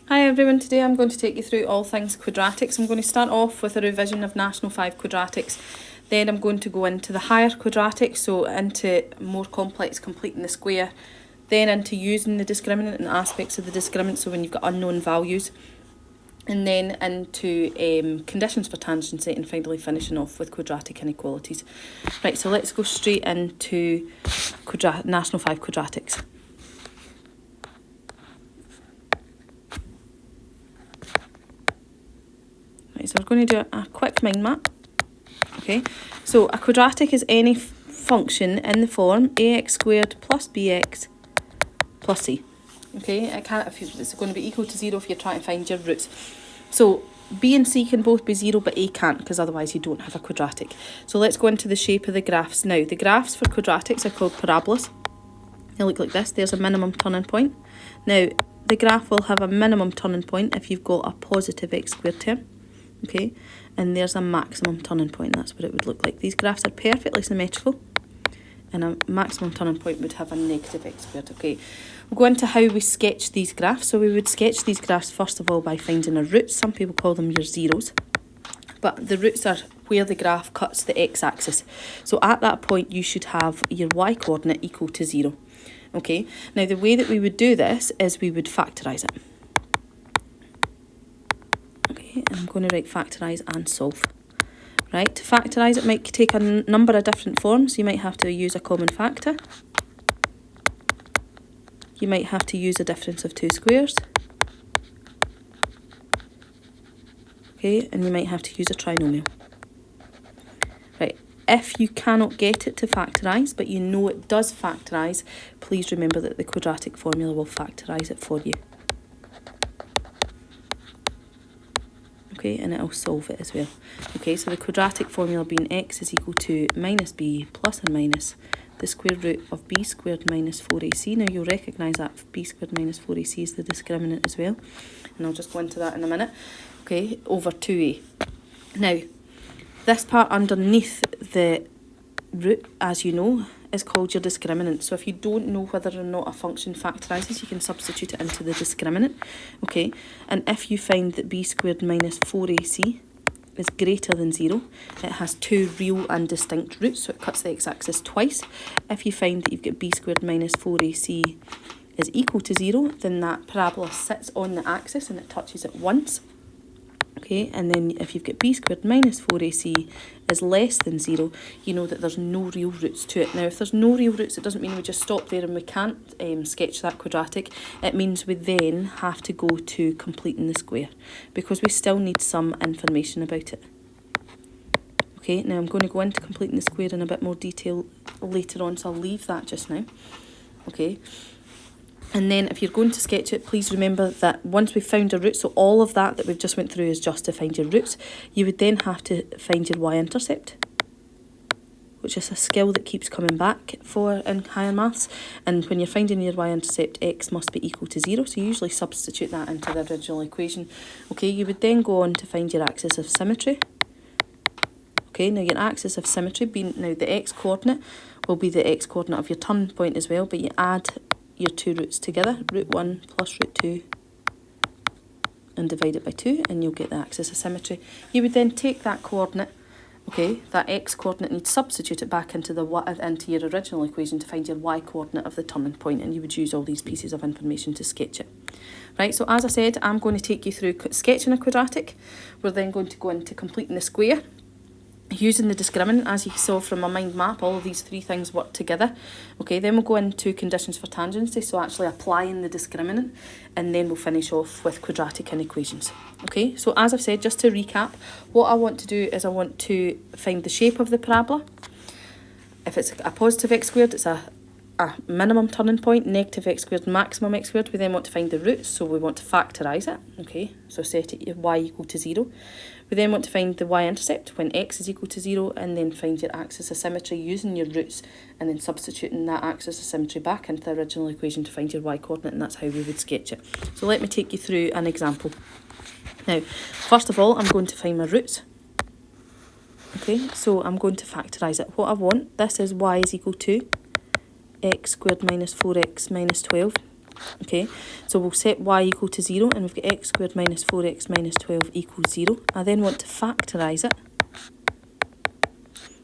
Hi everyone, today I'm going to take you through all things quadratics. I'm going to start off with a revision of National 5 quadratics. Then I'm going to go into the higher quadratics, so into more complex completing the square. Then into using the discriminant and aspects of the discriminant, so when you've got unknown values. And then into conditions for tangency, and finally finishing off with quadratic inequalities. Right, so let's go straight into National 5 quadratics. So we're going to do a quick mind map. Okay, so a quadratic is any function in the form ax squared plus bx plus c. Okay, it's going to be equal to 0 if you're trying to find your roots. So b and c can both be 0, but a can't, because otherwise you don't have a quadratic. So let's go into the shape of the graphs. Now, the graphs for quadratics are called parabolas. They look like this. There's a minimum turning point. Now, the graph will have a minimum turning point if you've got a positive x squared term. Okay, and there's a maximum turning point. That's what it would look like. These graphs are perfectly symmetrical, and a maximum turning point would have a negative x squared. Okay, we'll go into how we sketch these graphs. So we would sketch these graphs first of all by finding a root. Some people call them your zeros, but the roots are where the graph cuts the x-axis. So at that point you should have your y-coordinate equal to 0. Okay, now the way that we would do this is we would factorise it. And I'm going to write factorise and solve. Right, to factorise it might take a number of different forms. You might have to use a common factor. You might have to use a difference of two squares. Okay, and you might have to use a trinomial. Right, if you cannot get it to factorise, but you know it does factorise, please remember that the quadratic formula will factorise it for you. Okay, and it'll solve it as well. Okay, so the quadratic formula being x is equal to minus b plus or minus the square root of b squared minus 4ac. Now you'll recognise that b squared minus 4ac is the discriminant as well, and I'll just go into that in a minute. Okay, over 2a. Now, this part underneath the root, as you know, is called your discriminant. So if you don't know whether or not a function factorises, you can substitute it into the discriminant. Okay, and if you find that b squared minus 4ac is greater than 0, it has two real and distinct roots, so it cuts the x-axis twice. If you find that you've got b squared minus 4ac is equal to 0, then that parabola sits on the axis and it touches it once. Okay, and then if you've got b squared minus 4ac is less than 0, you know that there's no real roots to it. Now, if there's no real roots, it doesn't mean we just stop there and we can't sketch that quadratic. It means we then have to go to completing the square, because we still need some information about it. Okay, now I'm going to go into completing the square in a bit more detail later on, so I'll leave that just now. Okay. And then if you're going to sketch it, please remember that once we've found a root, so all of that we've just went through is just to find your roots, you would then have to find your y-intercept, which is a skill that keeps coming back for in higher maths. And when you're finding your y-intercept, x must be equal to 0, so you usually substitute that into the original equation. Okay, you would then go on to find your axis of symmetry. Okay, now your axis of symmetry being, now the x-coordinate will be the x-coordinate of your turn point as well, but you add your two roots together, root 1 plus root 2, and divide it by 2, and you'll get the axis of symmetry. You would then take that coordinate, okay, that x coordinate, and you'd substitute it back into your original equation to find your y coordinate of the turning point, and you would use all these pieces of information to sketch it. Right, so as I said, I'm going to take you through sketching a quadratic. We're then going to go into completing the square. Using the discriminant, as you saw from my mind map, all of these three things work together. Okay, then we'll go into conditions for tangency, so actually applying the discriminant, and then we'll finish off with quadratic inequations. Okay, so as I've said, just to recap, what I want to do is I want to find the shape of the parabola. If it's a positive x squared, it's a minimum turning point, negative x squared, maximum x squared. We then want to find the roots, so we want to factorise it. Okay, so set it y equal to 0. We then want to find the y-intercept when x is equal to 0, and then find your axis of symmetry using your roots, and then substituting that axis of symmetry back into the original equation to find your y-coordinate, and that's how we would sketch it. So let me take you through an example. Now, first of all, I'm going to find my roots. Okay, so I'm going to factorise it. What I want, this is y is equal to x squared minus 4x minus 12 Okay, so we'll set y equal to 0, and we've got x squared minus 4x minus 12 equals 0. I then want to factorise it.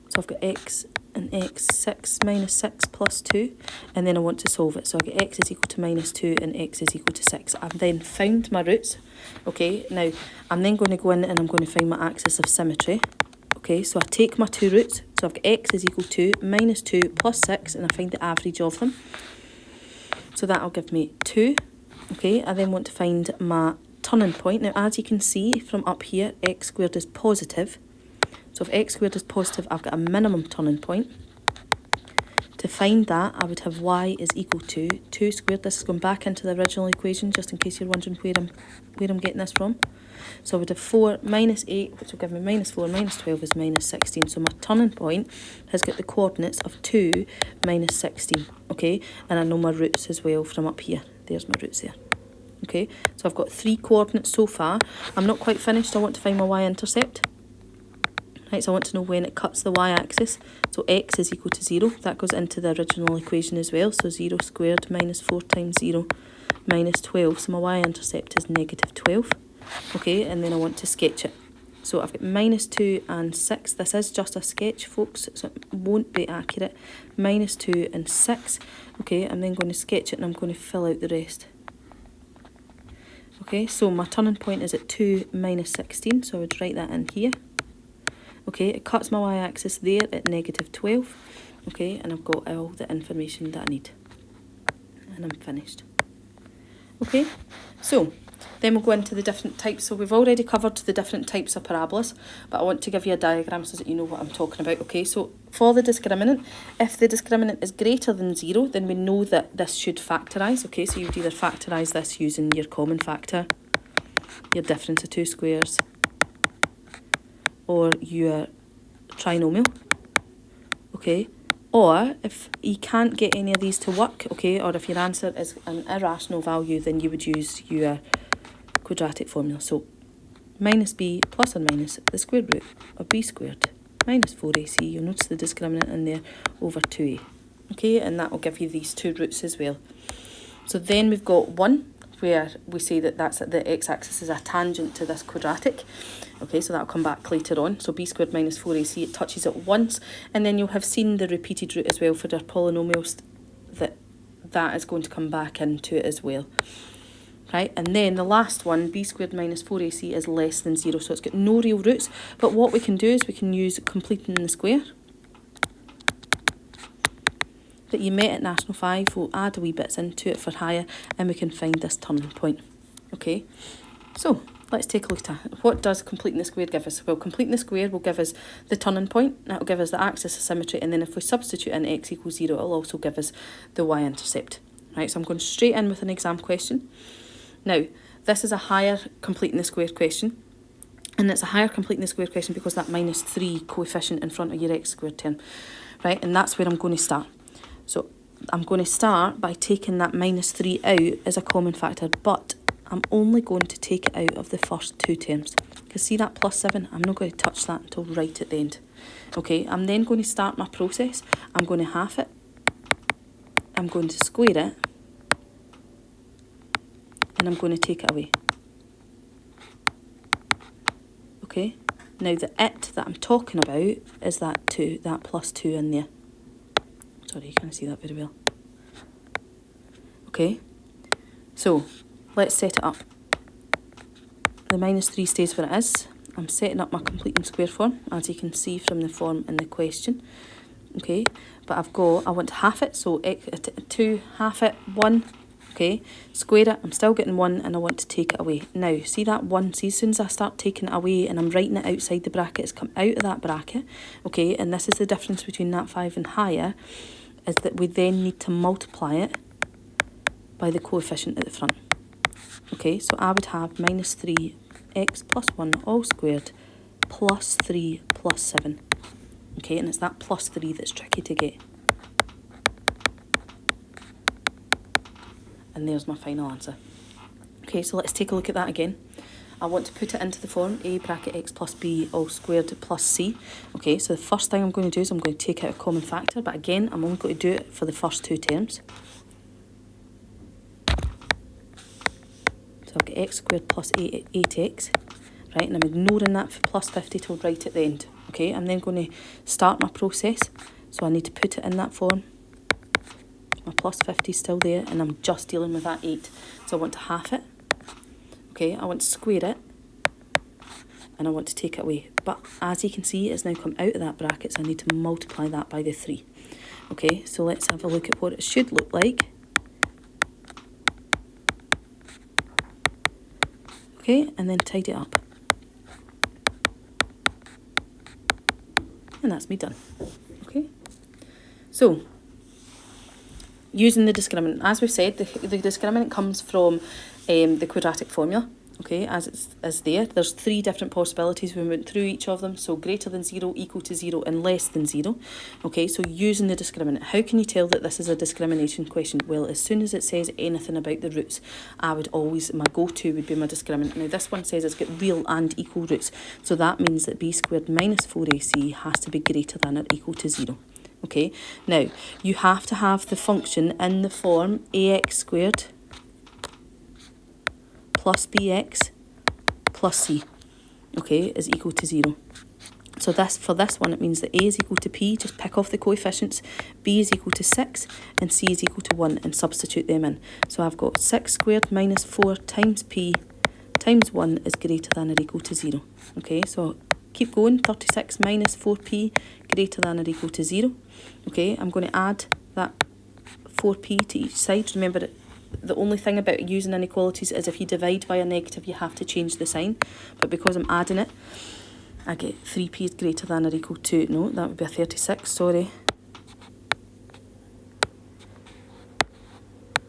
So I've got x and x, 6 minus 6 plus 2, and then I want to solve it. So I get x is equal to minus 2 and x is equal to 6. I've then found my roots. Okay, now I'm then going to go in and I'm going to find my axis of symmetry. Okay, so I take my two roots. So I've got x is equal to minus 2 plus 6, and I find the average of them. So that'll give me 2. Okay, I then want to find my turning point. Now, as you can see from up here, x squared is positive. So if x squared is positive, I've got a minimum turning point. To find that, I would have y is equal to 2 squared. This is going back into the original equation, just in case you're wondering where I'm getting this from. So I would have 4 minus 8, which will give me minus 4, minus 12 is minus 16. So my turning point has got the coordinates of 2 minus 16, okay? And I know my roots as well from up here. There's my roots there, okay? So I've got 3 coordinates so far. I'm not quite finished. I want to find my y-intercept. Right, so I want to know when it cuts the y-axis. So x is equal to 0. That goes into the original equation as well. So 0 squared minus 4 times 0 minus 12. So my y-intercept is negative 12. Okay, and then I want to sketch it. So I've got minus 2 and 6. This is just a sketch, folks, so it won't be accurate. Minus 2 and 6. Okay, I'm then going to sketch it and I'm going to fill out the rest. Okay, so my turning point is at 2 minus 16, so I would write that in here. Okay, it cuts my y-axis there at negative 12. Okay, and I've got all the information that I need. And I'm finished. Okay, so then we'll go into the different types. So we've already covered the different types of parabolas, but I want to give you a diagram so that you know what I'm talking about. Okay, so for the discriminant, if the discriminant is greater than 0, then we know that this should factorise. Okay, so you would either factorise this using your common factor, your difference of two squares, or your trinomial. Okay, or if you can't get any of these to work, okay, or if your answer is an irrational value, then you would use your quadratic formula. So minus b plus or minus the square root of b squared minus 4ac, you'll notice the discriminant in there, over 2a. Okay, and that will give you these two roots as well. So then we've got 1, where we say that that's the x-axis is a tangent to this quadratic. Okay, so that'll come back later on. So b squared minus 4ac, it touches it once, and then you'll have seen the repeated root as well for our polynomials, that is going to come back into it as well. Right, and then the last one, b squared minus 4ac, is less than 0, so it's got no real roots. But what we can do is we can use completing the square that you met at National 5. We'll add a wee bits into it for higher, and we can find this turning point. Okay, so let's take a look at it. What does completing the square give us? Well, completing the square will give us the turning point, that will give us the axis of symmetry, and then if we substitute in x equals 0, it'll also give us the y-intercept. Right, so I'm going straight in with an exam question. Now, this is a higher completing the square question, and it's a higher completing the square question because that minus 3 coefficient in front of your x squared term, right? And that's where I'm going to start. So I'm going to start by taking that minus 3 out as a common factor, but I'm only going to take it out of the first two terms. Because see that plus 7? I'm not going to touch that until right at the end. Okay, I'm then going to start my process. I'm going to half it. I'm going to square it. And I'm going to take it away. Okay, now the it that I'm talking about is that 2, that plus 2 in there. Sorry, you can't see that very well. Okay, so let's set it up. The minus 3 stays where it is. I'm setting up my completing square form, as you can see from the form in the question. Okay, but I want to half it, so 2, half it, 1. Okay, square it, I'm still getting 1, and I want to take it away. Now, see that 1, see as soon as I start taking it away and I'm writing it outside the bracket, it's come out of that bracket. Okay, and this is the difference between that 5 and higher, is that we then need to multiply it by the coefficient at the front. Okay, so I would have minus 3x plus 1 all squared plus 3 plus 7. Okay, and it's that plus 3 that's tricky to get. And there's my final answer. Okay, so let's take a look at that again. I want to put it into the form a bracket x plus b all squared plus c. Okay, so the first thing I'm going to do is I'm going to take out a common factor, but again, I'm only going to do it for the first two terms. x squared plus 8x, right, and I'm ignoring that plus 50 till right at the end. Okay, I'm then going to start my process, so I need to put it in that form. My plus 50 is still there, and I'm just dealing with that 8. So I want to half it. Okay, I want to square it, and I want to take it away. But as you can see, it's now come out of that bracket, so I need to multiply that by the 3. Okay, so let's have a look at what it should look like. Okay, and then tidy it up. And that's me done. Okay, so using the discriminant, as we've said, the discriminant comes from the quadratic formula. Okay, as it's there. There's 3 different possibilities. We went through each of them. So greater than 0, equal to 0, and less than 0. Okay, so using the discriminant. How can you tell that this is a discrimination question? Well, as soon as it says anything about the roots, I would always, my go-to would be my discriminant. Now this one says it's got real and equal roots. So that means that b squared minus 4ac has to be greater than or equal to 0. Okay, now you have to have the function in the form ax squared plus bx plus c, okay, is equal to 0. So this, for this one, it means that a is equal to p, just pick off the coefficients, b is equal to 6, and c is equal to 1, and substitute them in. So I've got 6 squared minus 4 times p times 1 is greater than or equal to 0. Okay, so keep going, 36 minus 4p greater than or equal to 0. Okay, I'm going to add that 4p to each side. Remember, the only thing about using inequalities is if you divide by a negative, you have to change the sign. But because I'm adding it, I get 3p is greater than or equal to, no, that would be a 36, sorry.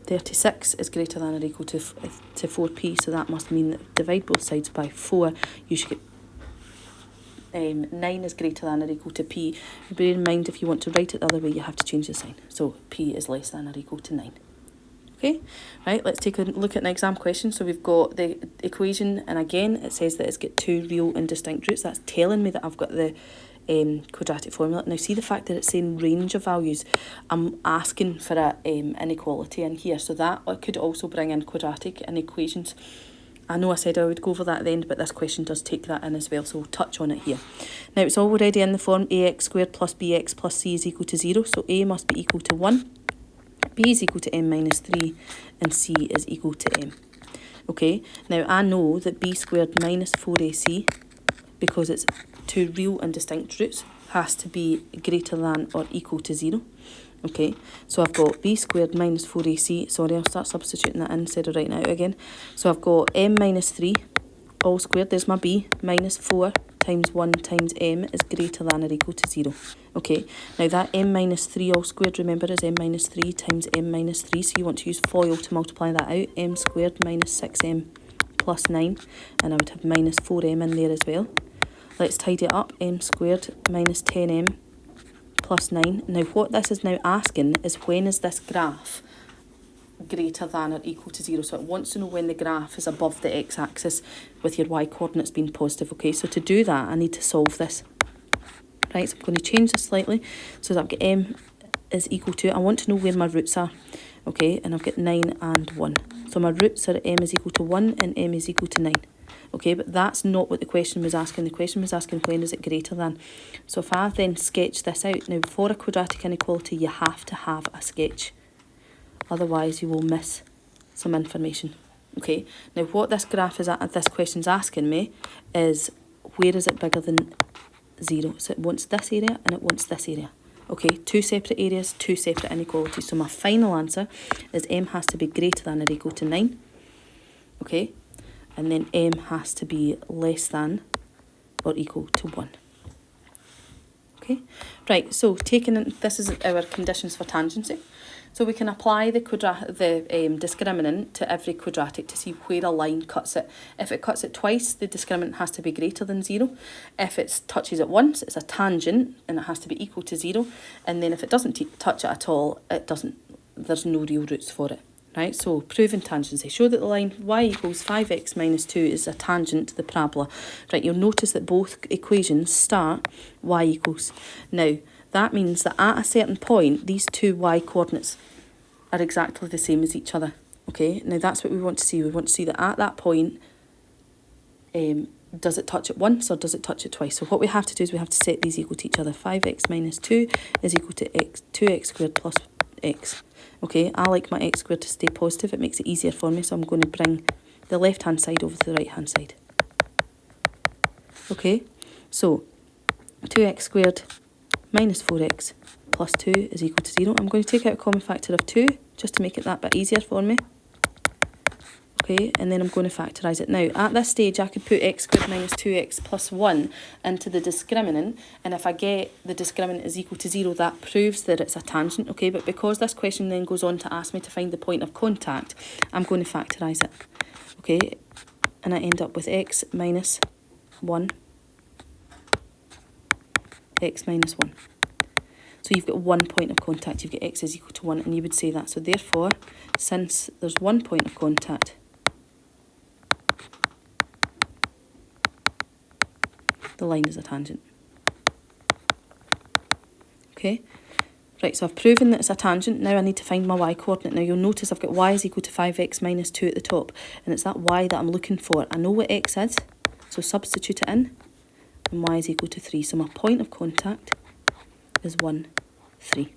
36 is greater than or equal to 4p, so that must mean that divide both sides by 4, you should get 9 is greater than or equal to p. Bear in mind, if you want to write it the other way, you have to change the sign. So p is less than or equal to 9. Okay, right, let's take a look at an exam question. So we've got the equation, and again, it says that it's got 2 real and distinct roots. That's telling me that I've got the quadratic formula. Now see the fact that it's saying range of values, I'm asking for a inequality in here. So that could also bring in quadratic inequations. I know I said I would go over that at the end, but this question does take that in as well, so we'll touch on it here. Now it's already in the form ax squared plus bx plus c is equal to 0, so a must be equal to 1. B is equal to m minus 3, and c is equal to m. Okay, now I know that b squared minus 4ac, because it's 2 real and distinct roots, has to be greater than or equal to 0. Okay, so I've got b squared minus 4ac, sorry, I'll start substituting that in instead of writing it out again. So I've got m minus 3 all squared, there's my b, minus 4 times 1 times m is greater than or equal to 0. Okay, now that m minus 3 all squared, remember, is m minus 3 times m minus 3, so you want to use FOIL to multiply that out. M squared minus 6m plus 9, and I would have minus 4m in there as well. Let's tidy it up, m squared minus 10m plus 9. Now what this is now asking is, when is this graph greater than or equal to 0? So it wants to know when the graph is above the x-axis with your y-coordinates being positive. Okay, so to do that, I need to solve this. Right, so I'm going to change this slightly so that I've got m is equal to, I want to know where my roots are. Okay, and I've got 9 and 1. So my roots are m is equal to 1 and m is equal to 9. Okay, but that's not what the question was asking. The question was asking, when is it greater than? So if I then sketch this out, now for a quadratic inequality, you have to have a sketch. Otherwise, you will miss some information. Okay, now what this graph is at, this question's asking me is, where is it bigger than 0? So it wants this area and it wants this area. Okay, 2 separate areas, 2 separate inequalities. So my final answer is m has to be greater than or equal to 9. Okay, and then m has to be less than or equal to 1. Okay, right, so this is our conditions for tangency. So we can apply the discriminant to every quadratic to see where a line cuts it. If it cuts it twice, the discriminant has to be greater than 0. If it touches it once, it's a tangent and it has to be equal to 0. And then if it doesn't touch it at all, there's no real roots for it. Right, so proving tangency. Show that the line y equals 5x minus 2 is a tangent to the parabola. Right, you'll notice that both equations start y equals. Now, that means that at a certain point, these two y coordinates are exactly the same as each other. Okay, now that's what we want to see. We want to see that at that point, does it touch it once or does it touch it twice? So what we have to do is we have to set these equal to each other. 5x minus 2 is equal to 2x squared plus x. Okay, I like my x squared to stay positive. It makes it easier for me, so I'm going to bring the left-hand side over to the right-hand side. Okay, so 2x squared minus 4x plus 2 is equal to 0. I'm going to take out a common factor of 2 just to make it that bit easier for me. Okay, and then I'm going to factorise it. Now, at this stage, I could put x squared minus 2x plus 1 into the discriminant, and if I get the discriminant is equal to 0, that proves that it's a tangent, okay? But because this question then goes on to ask me to find the point of contact, I'm going to factorise it, okay? And I end up with x minus 1, x minus 1. So you've got one point of contact, you've got x is equal to 1, and you would say that. So therefore, since there's one point of contact, the line is a tangent. Okay, right, so I've proven that it's a tangent. Now I need to find my y-coordinate. Now you'll notice I've got y is equal to 5x minus 2 at the top, and it's that y that I'm looking for. I know what x is, so substitute it in, and y is equal to 3. So my point of contact is 1, 3.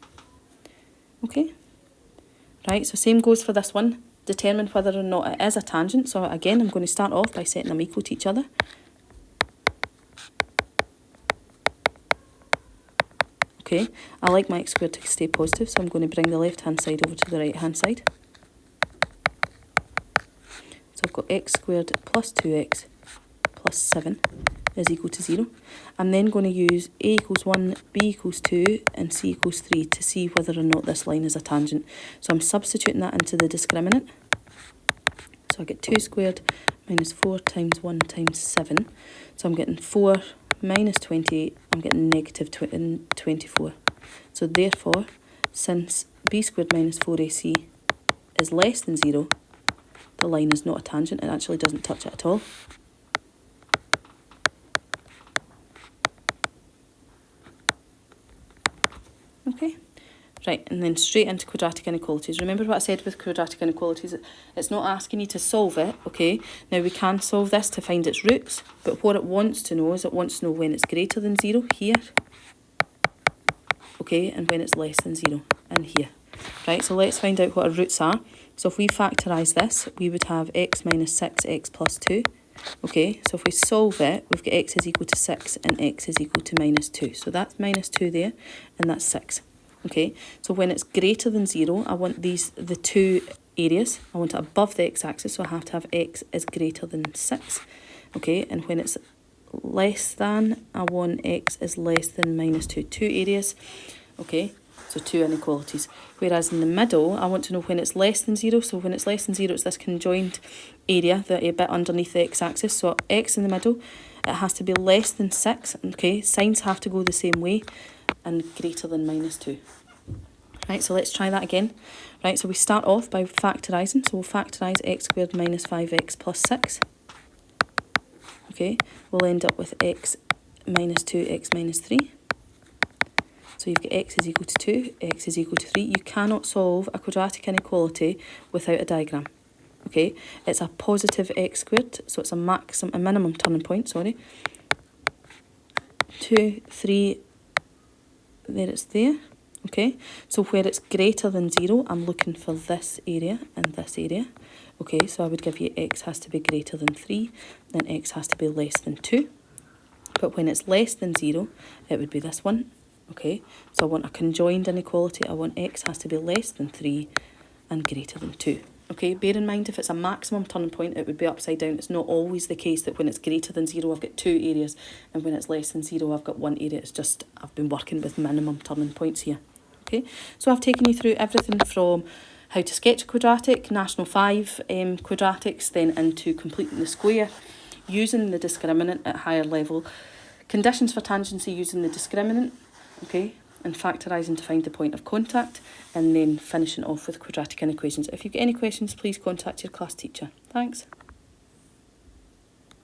Okay, right, so same goes for this one. Determine whether or not it is a tangent. So again, I'm going to start off by setting them equal to each other. Okay, I like my x squared to stay positive, so I'm going to bring the left-hand side over to the right-hand side. So I've got x squared plus 2x plus 7 is equal to 0. I'm then going to use a equals 1, b equals 2, and c equals 3 to see whether or not this line is a tangent. So I'm substituting that into the discriminant. So I get 2 squared minus 4 times 1 times 7. So I'm getting 4 minus 28, I'm getting negative 24. So therefore, since b squared minus 4ac is less than 0, the line is not a tangent. It actually doesn't touch it at all. Okay, right, and then straight into quadratic inequalities. Remember what I said with quadratic inequalities, it's not asking you to solve it, okay? Now we can solve this to find its roots, but what it wants to know is it wants to know when it's greater than 0 here, okay, and when it's less than 0 in here. Right, so let's find out what our roots are. So if we factorise this, we would have x minus 6x plus 2. Okay, so if we solve it, we've got x is equal to 6 and x is equal to minus 2. So that's minus 2 there, and that's 6. Okay, so when it's greater than 0, I want the two areas. I want it above the x-axis, so I have to have x is greater than 6. Okay, and when it's less than, I want x is less than minus 2. Two areas, okay, so two inequalities. Whereas in the middle, I want to know when it's less than 0. So when it's less than 0, it's this conjoined area, the bit underneath the x-axis. So x in the middle, it has to be less than 6. Okay, signs have to go the same way, and greater than minus 2. Right, so let's try that again. Right, so we start off by factorising. So we'll factorise x squared minus 5x plus 6. Okay, we'll end up with x minus 2x minus 3. So you've got x is equal to 2, x is equal to 3. You cannot solve a quadratic inequality without a diagram. Okay, it's a positive x squared, so it's a minimum turning point, sorry. 2, 3, there it's there. Okay, so where it's greater than 0, I'm looking for this area and this area. Okay, so I would give you x has to be greater than 3, then x has to be less than 2. But when it's less than 0, it would be this one. Okay, so I want a conjoined inequality. I want x has to be less than 3 and greater than 2. Okay, bear in mind if it's a maximum turning point, it would be upside down. It's not always the case that when it's greater than 0, I've got two areas, and when it's less than 0, I've got one area. It's just I've been working with minimum turning points here. Okay, so I've taken you through everything from how to sketch a quadratic, National 5 quadratics, then into completing the square, using the discriminant at higher level, conditions for tangency using the discriminant, okay, and factorising to find the point of contact, and then finishing off with quadratic inequations. If you've got any questions, please contact your class teacher. Thanks.